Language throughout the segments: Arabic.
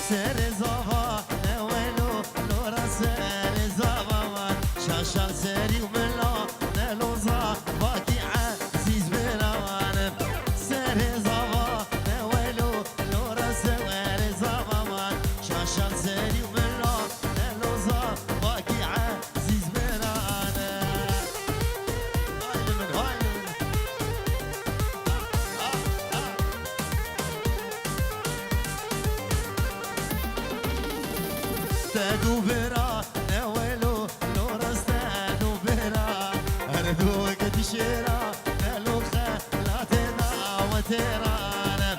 سر زاوا نولو لورا سر زاوا شاشا سري وملا نلوزا باقي عزيز بلاوان سر زاوا نولو لورا سر زاوا شاشا سري وملا نلوزا باقي عزيز بلاوان هاي من هاي استادو برا نولو لورا استادو برا اردو قد شيرا نلو خلاتنا وترانا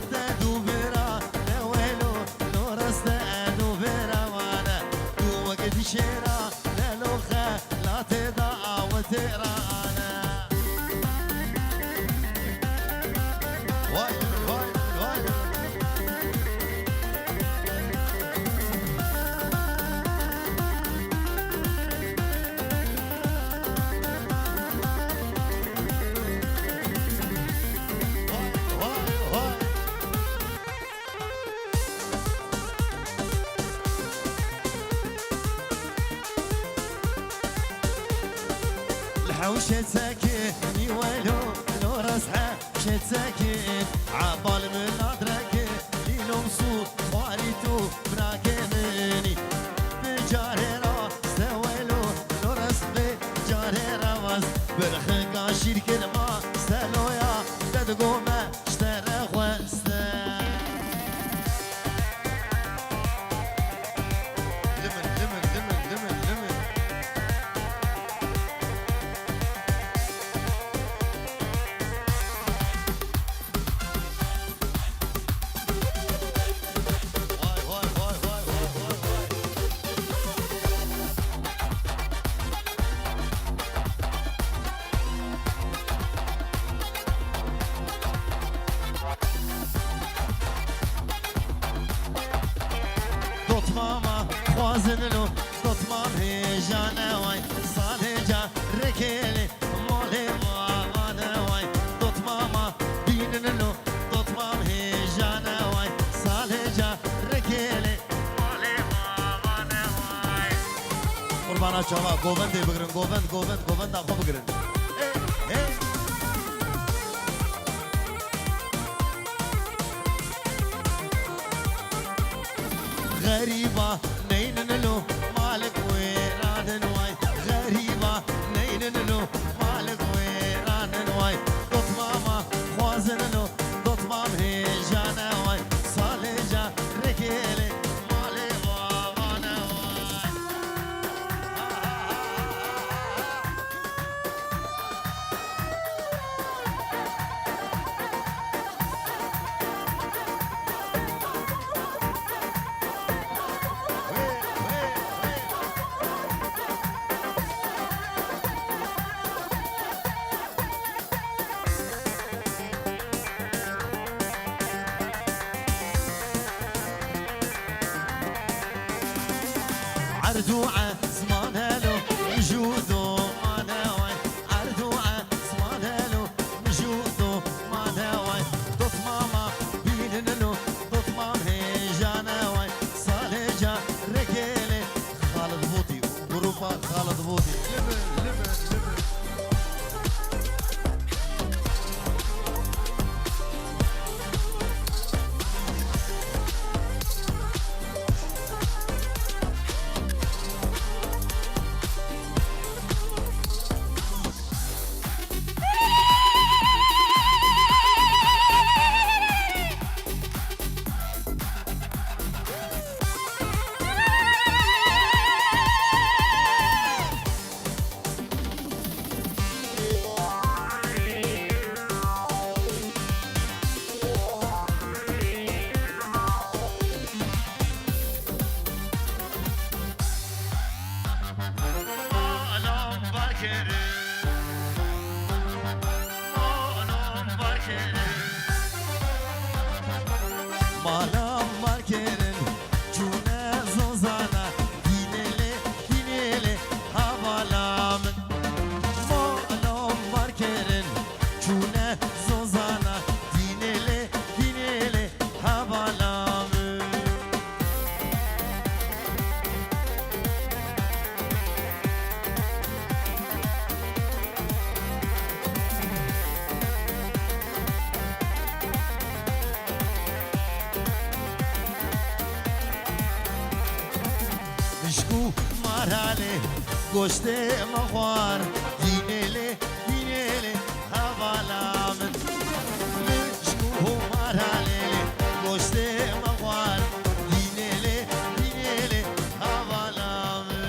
استادو برا نولو لورا استادو برا وانا دو قد شيرا نلو خلاتنا وترانا واي واي واي الحوشة ساكن يولو لو راسها شت ساكن عبال من أدرك ليلو مصوت خواريتو براكمني بجاري راس سوالو لو راس بجاري راس برخقا شير كلمة سالويا تدقو ما اشترى خواستا لمن لمن لمن لمن لمن دوت ماما خوازن له دوت مامي جانا واي صالجا ركيلي مولي وانا واي دوت ماما دين له دوت مامي جانا واي صالجا ركيلي مولي وانا واي قربانا شباب گووند بگرن گووند گووند گووند اخو بگرن غريبة نيننلو مالك ويران واي غريبة نيننلو مالك ويران واي دوت ماما خوازنلو دوت مامي جانا واي صالجا ركيلي مالي وانا واي عردوعة زمان له وجوده ما ناوي عردوعة زمان له وجوده ما ناوي دوت ماما بين له دوت مامي جانا واي صالجا رجالي خالد بوطي غرفة خالد بوطي لمن لمن لمن Malam markerin cune zozana dinele havalamın Malam markerin cune zozana dinele havalamın مارالي گوشت مخوار دینلی دینلی هوالا من مجموع مارالي گوشت مخوار دینلی دینلی هوالا من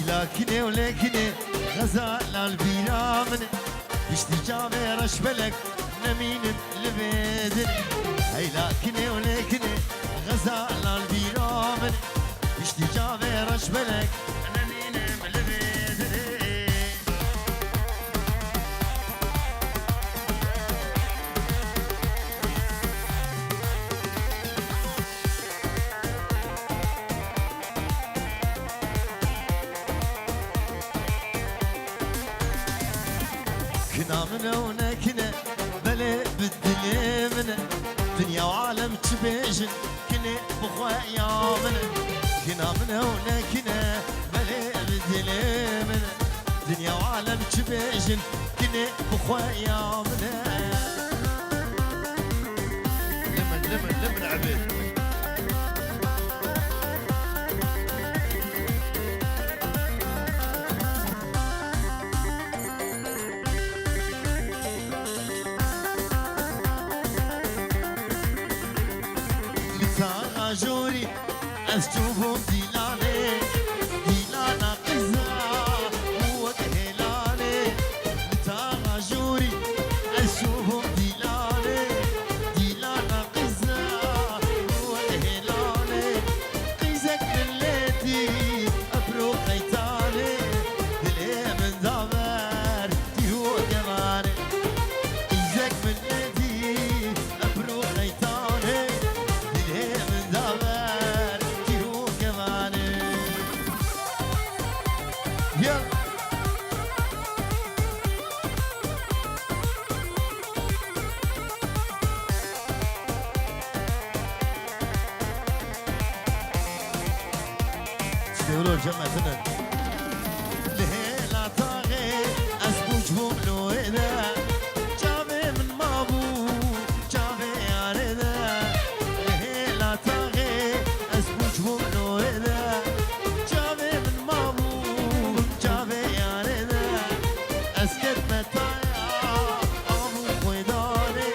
لكني ولكني غزال البيرا من بشتي جامي رش بلك نمين لبيدن هي لكني ولكني غزال البيرا من بشتي جامي رش بلك نمين لبيدن كنا من ونكنا بلا بالدنيا من دنيا وعالم تبيجن كنا بخوايا من كنا من ونكنا بلا بالدنيا من دنيا وعالم تبيجن كنا بخوايا من لمن عبيد جوري أشوفهم ديلاني ديلانا قزا وكهلاني متاع جوري أشوفهم ديلاني ديلانا قزا وكهلاني قيزك الليتي أبرو قيتاني دلي من دابر تيهو كماني قيزك من الليتي أبرو قيتاني يقولوا جمعتنا لهلا طاغي اسبوج بملو اذا جابي من مابو جابي ياردا لهلا طاغي اسبوج بملو اذا جابي من مابو جابي ياردا اسكت متايا ابو خويداني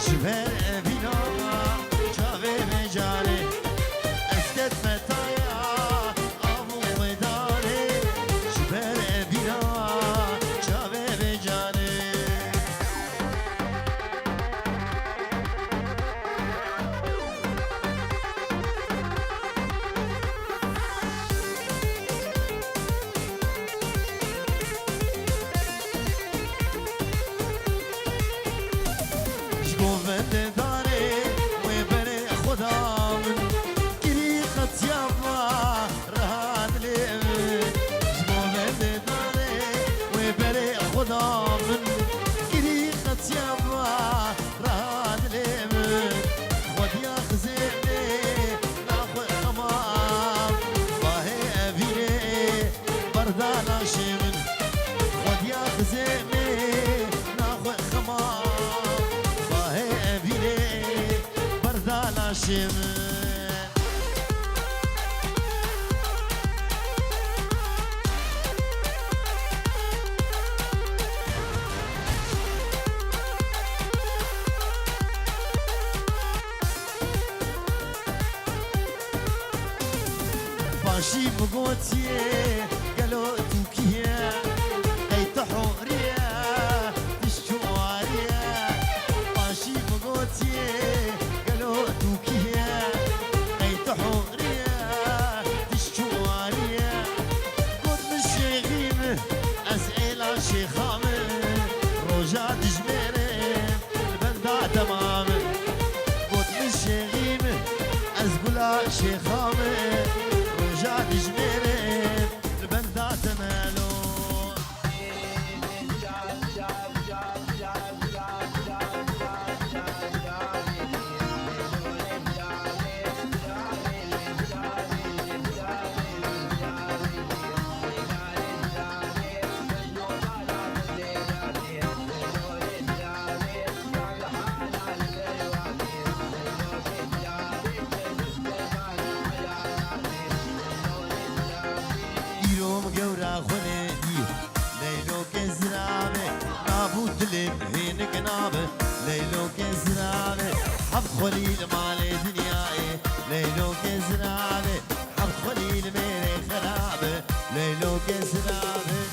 شبه ابينا جابي مجاني اسكت متايا باشي بقوتيه قالوا توكيه قيت حوريه تشواريه باشي بقوتيه قالوا توكيه قيت حوريه تشواريه قد الشيخيمه أسئلة شيخامه رجع تجميره البلدة تمام قد الشيخيمه أزقلا شيخامه رجع تجميره البلدة تمالو يوم قورا خلدي ليلو كزرامي نابوت لبهين قنابه ليلو كزرامي حب خليل مالي دنياي ليلو كزرامي حب خليل ميري خرابه ليلو كزرامي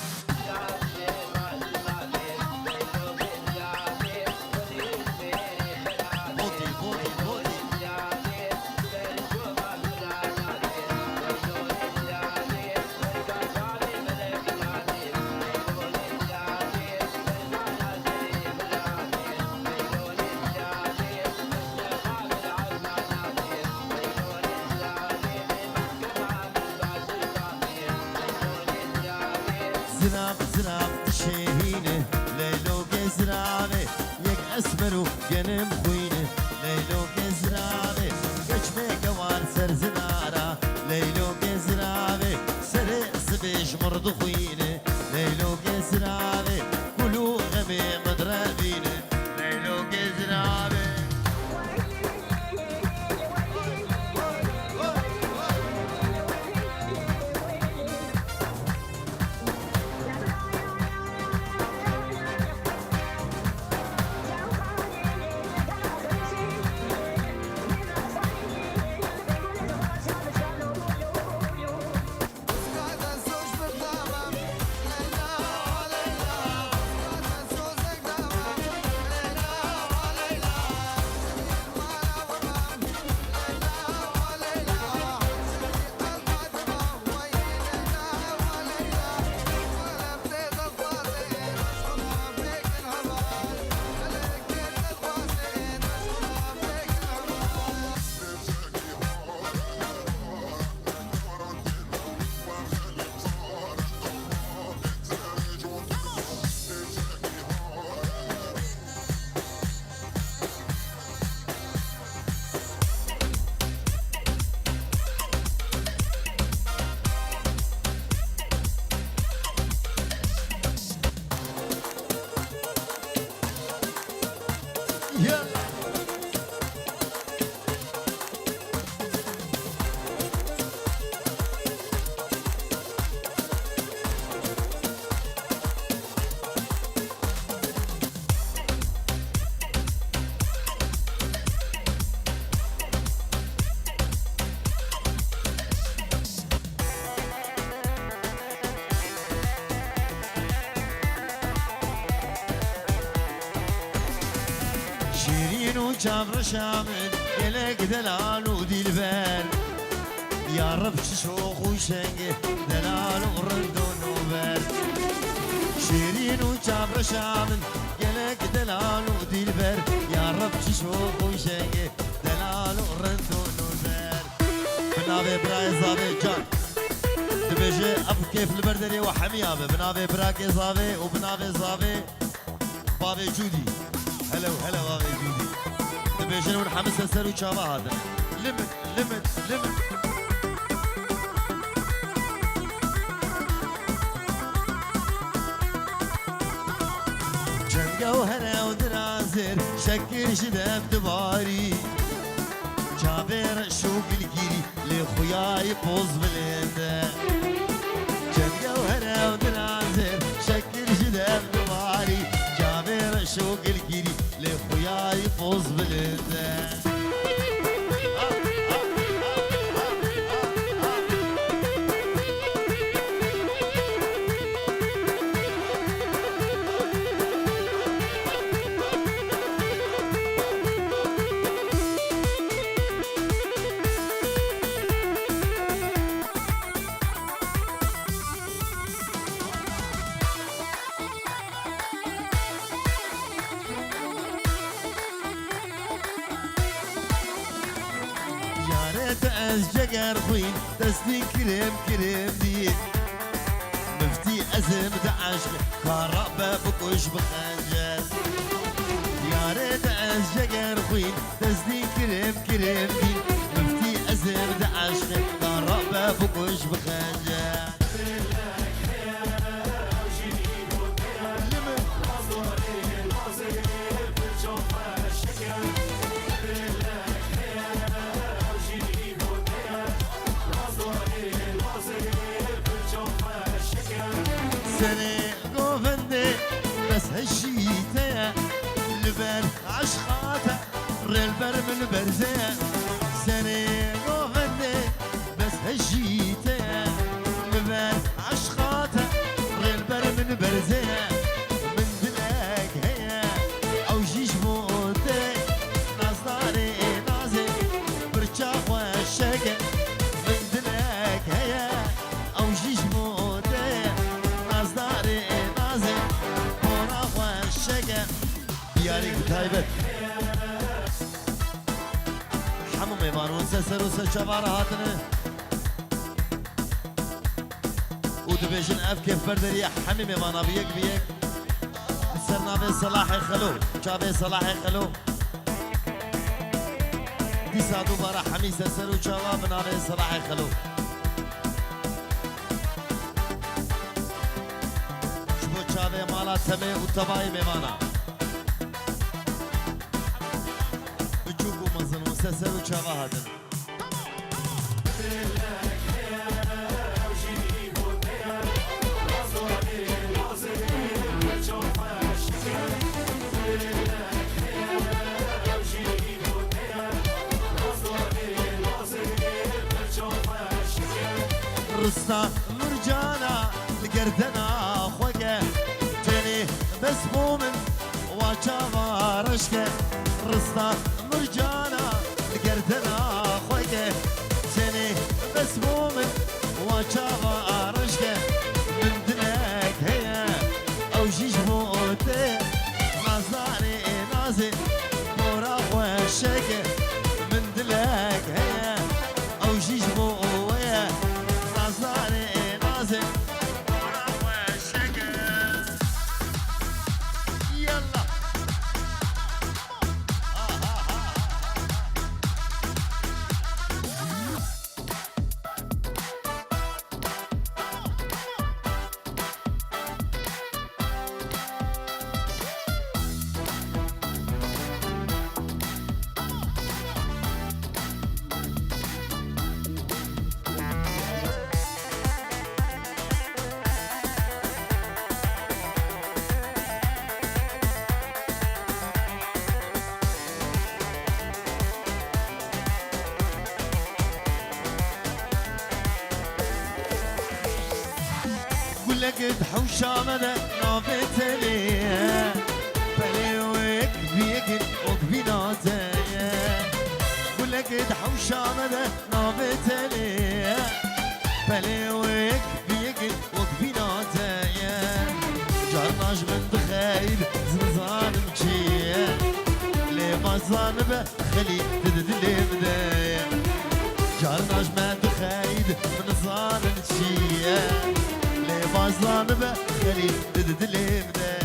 زراب زراب تشهينه ليلو كزرابه يك اسمرو ينم خوينه ليلو كزرابه كشمي كوار سر زنارة ليلو كزرابه سر سبيش مرض خوينه ليلو كزرابه كلو غمي مدربينه ليلو كزرابه شيرين وجابر شامل يلك دلال وديلبر يا رب شوخ وشنقه دلال ورندون وبر شيرين وجابر شامل يلك دلال وديلبر يا رب شوخ وشنقه دلال ورندون وبر بنابي براي زابي جان دبجي اب كيف البردري وحميابه بنابي براكي زابي وبنابي زابي بابي جودي هلا وهلا بابي جودي تبيجن ونحمس السر وشابا هذا لمت لمت لمت جنقه وهلا ودرازر شكر شدب دباري جابر شوق الجيري لخوياي بوز بلنده جنقه وهلا ودرازر شكر شدب دباري جابر شوق الجيري لخوياي بوز بلنده ريت أزجر خوين دستي كريم كريم دي مفتي أزم دعشق كهربا بكوش بخنجر يا ريت أزجر خوين دستي كريم كريم دي مفتي أزم دعشق كهربا بكوش بخنجر سنة قوفندي بس هالشيتا لبر عشقاتا ريلبر من برزة سنة قوفندي بس هالشيتا لبر عشقاتا ريلبر من برزة من دلك هيا أو جيش موتي ناصداري نازي برشاق والشقة من دلك هيا أو جيش موتي نازداري نازي بورا والشقة بياريك تايبت حمو ميمانون سسر وسجبار هاتنه ودبيجن اف كيف بردري حمي ميمانا بيك بيك سرنابي صلاحي خلو شابي صلاحي خلو دي سادو بارا حمي سسر وشابا بنابي صلاحي خلو شابه مالا تمه و تبای میمانا بچوکو مزن و سسر و چاوا هادن رستا مرجانا لقردنا خوكه تاني بس مؤمن وشافا رشكه رستا مرجانا لقردنا خوكه تاني بس مؤمن وشافا رشكه من دلك هيا او جيش موتي نازاني نازي بورا وشكه من دلك هيا او جيش مويا نازاني نازي لقد حوشة مدى نافت ليه بليوك بيقن وقبيناته ولقد حوشة مدى نافت ليه بليوك بيقن وقبيناته جرناش من بخيل زنزان مشي ليه ما زانبه خلي تدلي بداية جرناش من بخيل من زان مشي فازلان بخلي ددلي بدا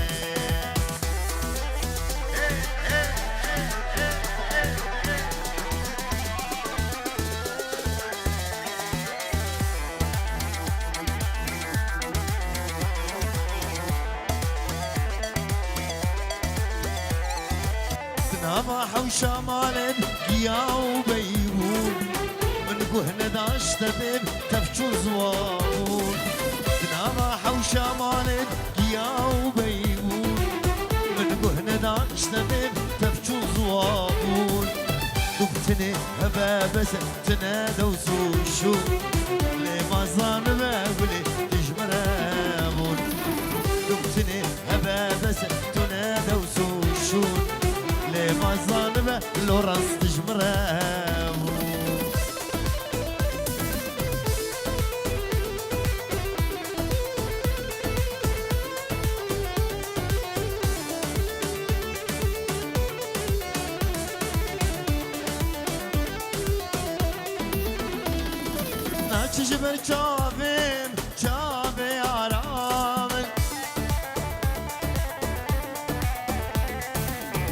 تنام حوشة مالد يا وبيرون من قهن داش تبيب تفجو زوارون تنام حوشة مالد يا وبيرون من قهن داش تبيب تفجو زوارون دكتني هبا بس تنادى وسوشو لي ما صار ولي تجمرامون دكتني هبا بس تنادى وسوشو لي ما صار لو راس تجمرامون جبر چاویم چاوی آرامن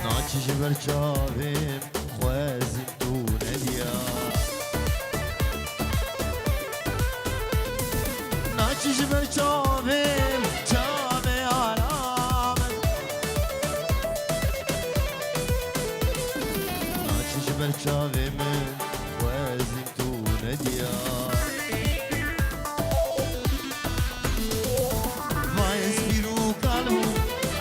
ناچی جبر چاویم خوازم تو ندیا ناچی جبر چاویم چاوی آرامن ناچی جبر چاویم خوازم تو ندیا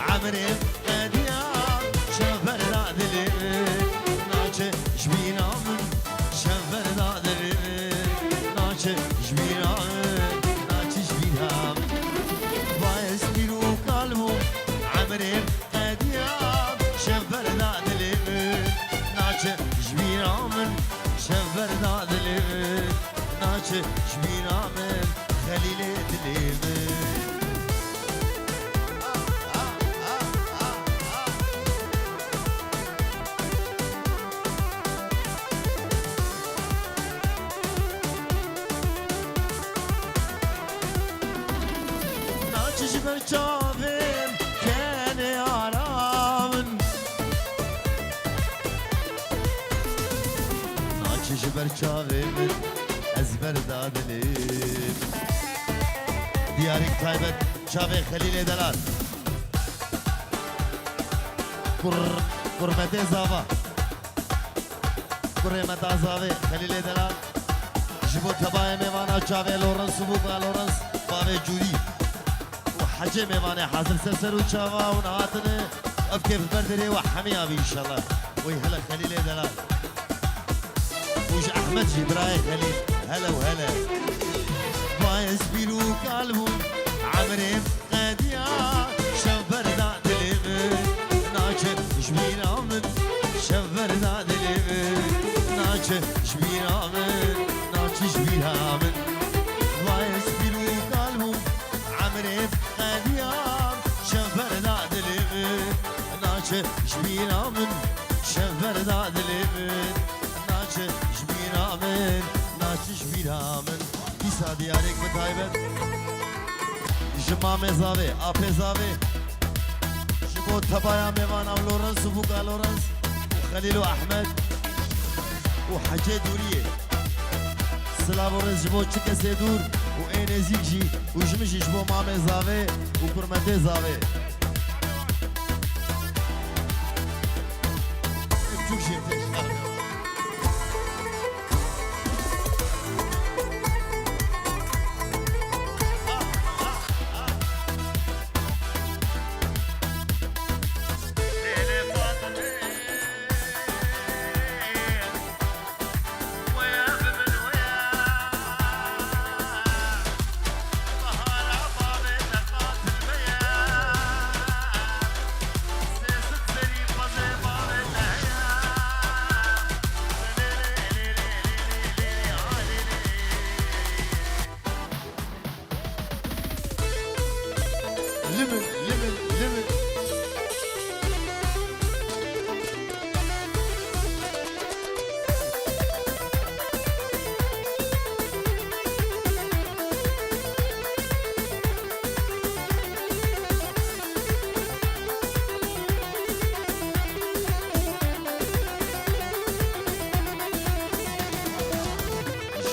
عمري قديام شفر ذادلي ناچه جبينا من شفر ذادلي ناچه جبينا من ناچه جبينا من بايس بيرو قلبو عمري قديام شفر ذادلي ناچه جبينا من شفر ذادلي ناچه جبينا من خليلي دلي من جبر چاویم کنه آرامن ناچه جبر چاویم از بردادلیم دیارین تایبت چاوی خلیل دلال قرمت زاوا قرمت زاوی خلیل دلال جبو تبای میوانا چاوی لورنس بوبا لورنس باوی جوری حجي ميماني حاصل سرسر وشاوا ونهاتنا افكيف بردري وحمي ابي ان شاء الله وي هلا خليل دلال وش احمد جبراي خليل هلا وهلا بايس بيلو قلبو عمري قديا شفر ذات اليمن ناچه شبينا من شفر ذات اليمن ناچه شبينا من ناچه شبينا من بايس بيلو قلبو عمري قديام شفر ذات اليمن ناچه شبينا من شفر ذات اليمن ناچه شبينا من ناچه شبينا من بيسا ديارك بتايبت جمامي زاوي آبي زاوي جبو تبايا ميوانا ولورنس وبوكا لورنس وخليل وأحمد وحجي دوريه سلام ورز جبو چکه سیدور و این زیگ جی و جمشی جبو مامه زاوه و کرمته زاوه افتوک جیمتش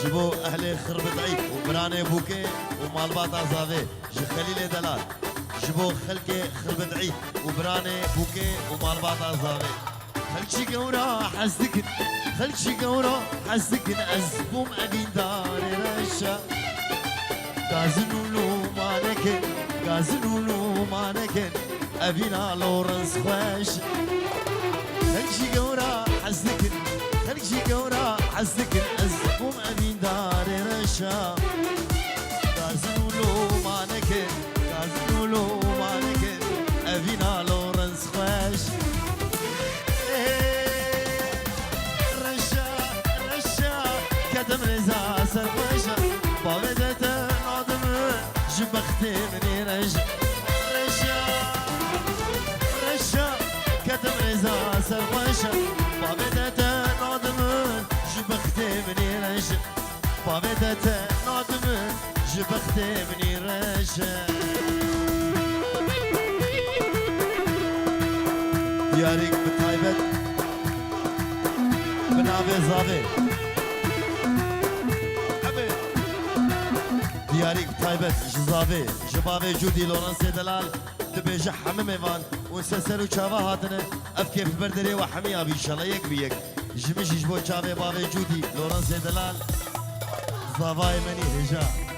جبو اهل خرب ضعيف وبراني بوكي ومالبات عزاوي جي خليل دلال جبو خلقي خرب ضعيف وبراني بوكي ومالبات عزاوي خلشي قورا حسدكن خلشي قورا حسدكن ازبوم ابين داري رشا غازنولو مانكن غازنولو مانكن ابينا لورنس خوش خلشي قورا حسدكن خلشي قورا حسدكن ازبوم ابين داري رشا غازنولو مانكن غازنولو مانكن ابينا لورنس خوش كدم رزا سرقشة بابدت نادم جبختي مني رشا كدم رزا سرقشة بابدت نادم جبختي مني رشا بابدت نادم جبختي مني رشا ديارك بطيبت بنابي زابي ديارك بطيبت جزابي جبابي جودي لورانسي دلال دبيجة حمم ايفان ونسلسل وشافا هاتنا اف كيف بردري وحمي ابي انشالله يك بيك جمش جبو شافي بابي جودي لورانسي دلال زافاي مني هجا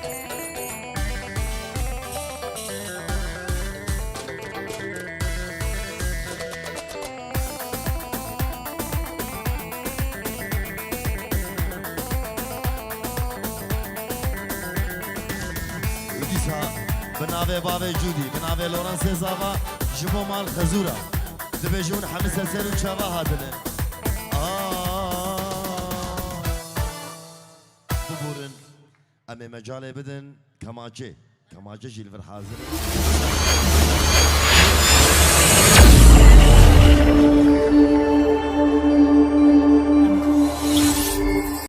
بنابه بابه جودی بنابه لورانس زاوا جبو مال خزورا دبیجون همه سلسل و چاوا هاتنه ببورن امی مجاله بدن کماچه جیل ور حاضر